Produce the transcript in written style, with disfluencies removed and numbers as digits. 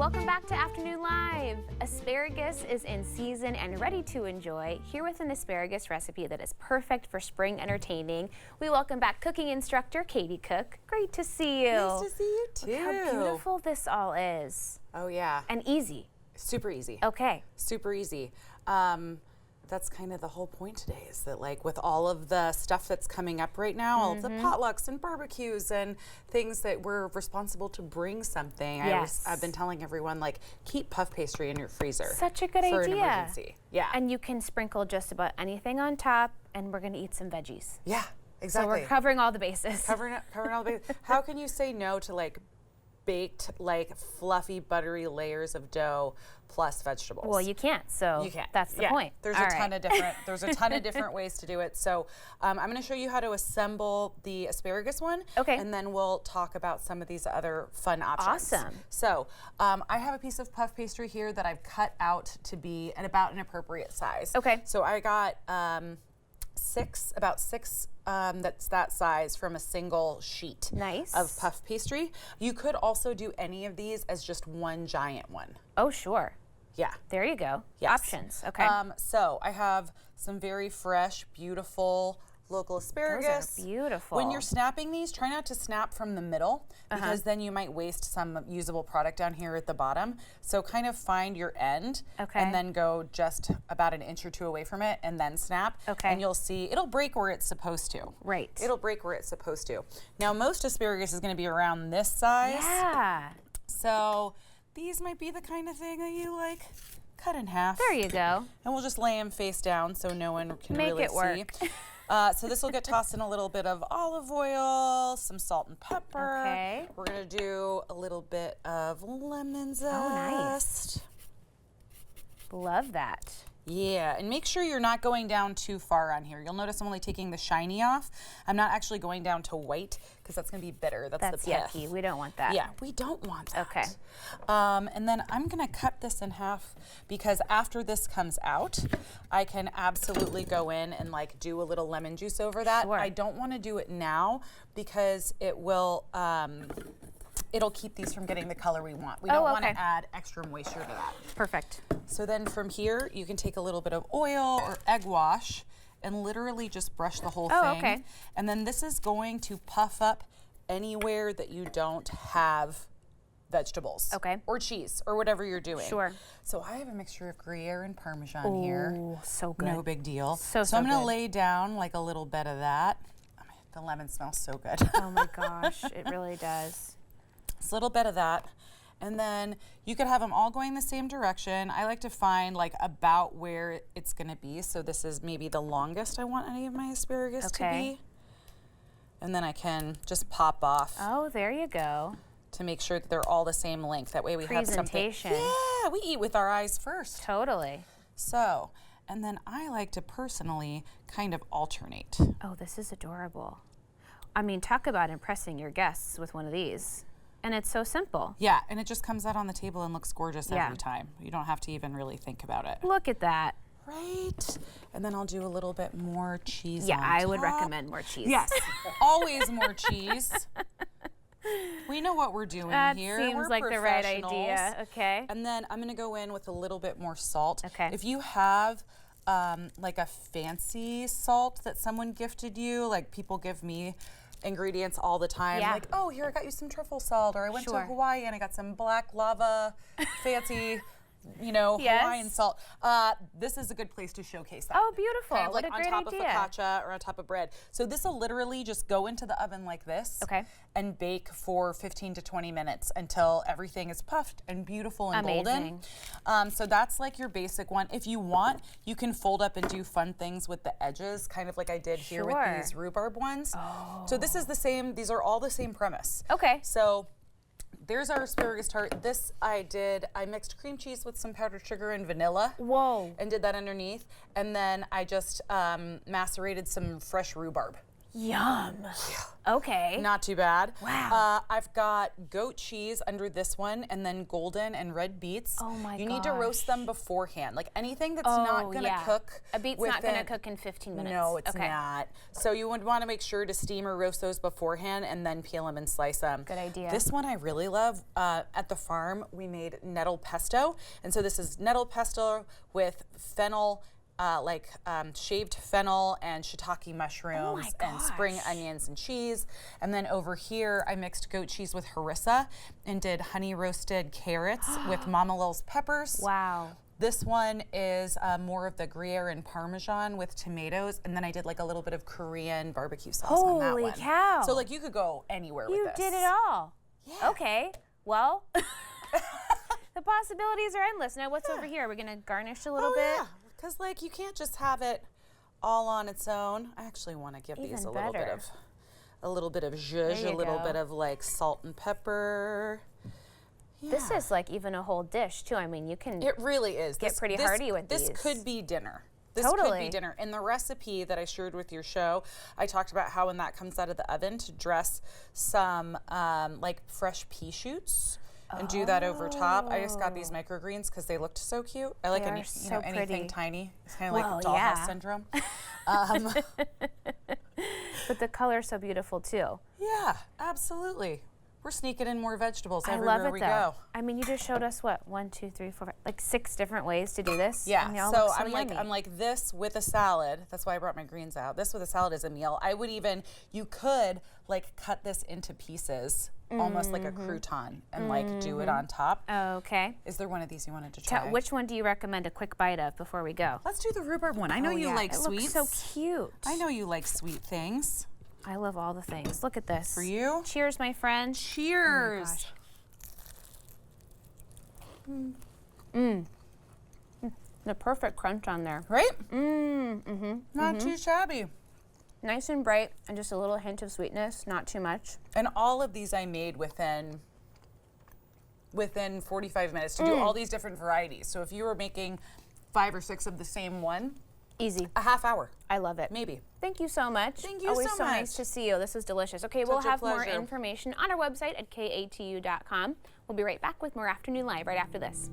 Welcome back to Afternoon Live. Asparagus is in season and ready to enjoy. Here with an asparagus recipe that is perfect for spring entertaining. We welcome back cooking instructor Katie Cook. Great to see you. Nice to see you too. Look how beautiful this all is. Oh yeah. And easy. Super easy. Okay. Super easy. That's kind of the whole point today, is that like with all of the stuff that's coming up right now, all of the potlucks and barbecues and things that we're responsible to bring something. Yes. I've been telling everyone, like, keep puff pastry in your freezer. Such a good for idea. an emergency. Yeah. And you can sprinkle just about anything on top, and we're gonna eat some veggies. Yeah, exactly. So we're covering all the bases. Covering all the bases. How can you say no to like baked, like fluffy, buttery layers of dough plus vegetables? Well, you can't, so you can't. that's the point. There's a ton of different. There's a ton of different ways to do it. So I'm going to show you how to assemble the asparagus one. Okay. And then we'll talk about some of these other fun options. Awesome. So I have a piece of puff pastry here that I've cut out to be at about an appropriate size. Okay. So I got about six that's that size from a single sheet of puff pastry. You could also do any of these as just one giant one. Oh, sure. Yeah. There you go. Yes. Options. Okay. So I have some very fresh, beautiful local asparagus. Those are beautiful. When you're snapping these, try not to snap from the middle, because then you might waste some usable product down here at the bottom. So kind of find your end and then go just about an inch or two away from it and then snap. Okay. And you'll see it'll break where it's supposed to. Right. It'll break where it's supposed to. Now most asparagus is going to be around this size. Yeah. So these might be the kind of thing that you like cut in half. There you go. And we'll just lay them face down so no one can Make really it work. see. So this will get tossed in a little bit of olive oil, some salt and pepper. Okay. We're gonna do a little bit of lemon zest. Oh, nice. Love that. Yeah, and make sure you're not going down too far on here. You'll notice I'm only taking the shiny off. I'm not actually going down to white, because that's gonna be bitter. That's the pith. Yucky. We don't want that. Yeah, we don't want that. Okay. And then I'm gonna cut this in half, because after this comes out, I can absolutely go in and like do a little lemon juice over that. Sure. I don't wanna do it now, because it will, it'll keep these from getting the color we want. We don't wanna add extra moisture to that. Perfect. So then from here, you can take a little bit of oil or egg wash and literally just brush the whole thing. Okay. And then this is going to puff up anywhere that you don't have vegetables. Okay. Or cheese, or whatever you're doing. Sure. So I have a mixture of gruyere and parmesan here. Oh, so good. No big deal. So I'm gonna good. lay down like a little bit of that. The lemon smells so good. Oh my gosh, it really does. Just a little bit of that. And then you could have them all going the same direction. I like to find like about where it's gonna be. So this is maybe the longest I want any of my asparagus to be. And then I can just pop off. Oh, there you go. To make sure that they're all the same length. That way we have something. Presentation. Yeah, we eat with our eyes first. Totally. So, and then I like to personally kind of alternate. Oh, this is adorable. I mean, talk about impressing your guests with one of these. And it's so simple. Yeah, and it just comes out on the table and looks gorgeous every time. You don't have to even really think about it. Look at that. Right. And then I'll do a little bit more cheese. Yeah, on I would top. recommend more cheese. Yes, always more cheese. We know what we're doing here. That seems We're like the right professionals. idea. Okay. And then I'm gonna go in with a little bit more salt. Okay. If you have like a fancy salt that someone gifted you, like people give me ingredients all the time. Yeah. Like, oh, here I got you some truffle salt, or I went to Hawaii and I got some black lava fancy, you know, Hawaiian salt. This is a good place to showcase that. Oh, beautiful. Kind of like what a on great top idea. of focaccia or on top of bread. So this will literally just go into the oven like this and bake for 15 to 20 minutes until everything is puffed and beautiful and golden. So that's like your basic one. If you want, you can fold up and do fun things with the edges, kind of like I did here with these rhubarb ones. Oh. So this is the same, these are all the same premise. Okay. So there's our asparagus tart. This I mixed cream cheese with some powdered sugar and vanilla. Whoa. And did that underneath. And then I just macerated some fresh rhubarb. Yum. Okay. Not too bad. Wow. I've got goat cheese under this one, and then golden and red beets. Oh my You need to roast them beforehand. Like anything that's not going to cook. A beet's not going to cook in 15 minutes. No, it's not. So you would want to make sure to steam or roast those beforehand and then peel them and slice them. Good idea. This one I really love. At the farm, we made nettle pesto. And so this is nettle pesto with fennel, shaved fennel and shiitake mushrooms and spring onions and cheese. And then over here, I mixed goat cheese with harissa and did honey roasted carrots with Mama Lil's peppers. Wow. This one is more of the gruyere and parmesan with tomatoes, and then I did like a little bit of Korean barbecue sauce on that one. Holy cow. So like you could go anywhere with this. You did it all. Yeah. Okay. Well, the possibilities are endless. Now what's over here? We're going to garnish a little bit? Yeah. Because like you can't just have it all on its own. I actually want to give these a little bit of zhuzh, a little bit of like salt and pepper. Yeah. This is like even a whole dish too. I mean, you can. It really is. Get pretty hearty with these. This could be dinner. This Totally. could be dinner. In the recipe that I shared with your show, I talked about how when that comes out of the oven to dress some like fresh pea shoots. And do that over top. I just got these microgreens because they looked so cute. I like anything tiny. It's kind of like dollhouse syndrome. But the color's so beautiful too. Yeah, absolutely. We're sneaking in more vegetables I everywhere love it we though. go. I mean, you just showed us what 1, 2, 3, 4, 5, like 6 different ways to do this. Yeah. And they all So look I'm like this with a salad. That's why I brought my greens out. This with a salad is a meal. You could like cut this into pieces, almost like a crouton, and like do it on top. Okay. Is there one of these you wanted to try? Which one do you recommend a quick bite of before we go? Let's do the rhubarb one. I know you like sweets. It looks so cute. I know you like sweet things. I love all the things. Look at this. For you? Cheers, my friend. Cheers. Oh my gosh. The perfect crunch on there. Right? Not too shabby. Nice and bright, and just a little hint of sweetness, not too much. And all of these I made within 45 minutes to do all these different varieties. So if you were making 5 or 6 of the same one, easy. a half hour. I love it. Maybe. Thank you so much. Thank you Always so so much. nice to see you. This was delicious. Okay, we'll have more information on our website at katu.com. We'll be right back with more Afternoon Live right after this.